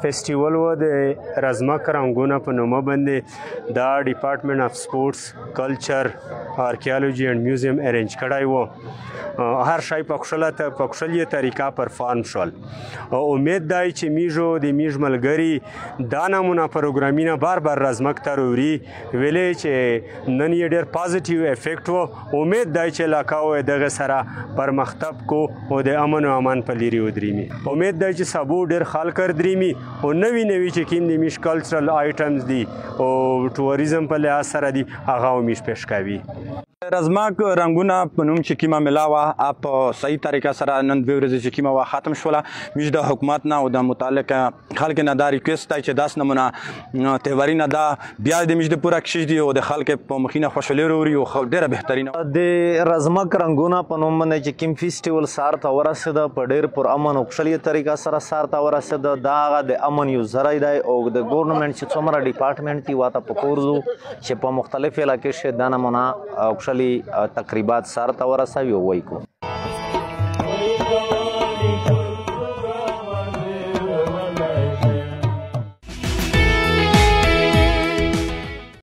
فیسټیول و د رزمک رنګونه په نومه باندې دا ډپارټمنټ اف سپورټس کلچر آرکیالوجي اینډ میوزیم ارینج کړی و هر شی په کښلې طریقه پرفارم شول امید دی چې میژو د میژ ملګري دا نمونه پروګرامونه بار بار رزمک ته راوړي ویلې چې نن یې ډېر پازیټیو افیکټ و امید دی چې علاقه و دغه سره پرمختګ کو او د امن و امان په لیرې ودرېمي امید دی چې سبو ډېر خلک درېمي او نوي چې کوم د میش کلچرل آیټمز دي او ټوریزم په لحاظ سره دي هغه هم میش پیش کوي رزمک رنګونه په نوم چې کومه ملا وه په صحیح طریقه سره نن دوې ورځې چې کومه وه ختم شوله موږ د حکومت نه او د متعلقه خلکو نه دا ریکویسټ دی چې داسې نمونه تهواري نه دا بیا د موږ د پوره کشش دي او د خلکو په مخینه خوشحالي راوړي او ډېره بهترینه د رزمک رنګونه په نوم باندې چې کوم فیسټیول سار ته ورسېده په ډېر پر امن او خوشحالي طریقه سره سار ته ورسېده دا هغه د امن یو ذری دی او د ګورنمنټ چې څومره ډپارټمنټ دي واته پکور ځو چې په مختلف علاقې کې دا نمونه خوشحالي تقریبات سار ته ورسوي او وایي کو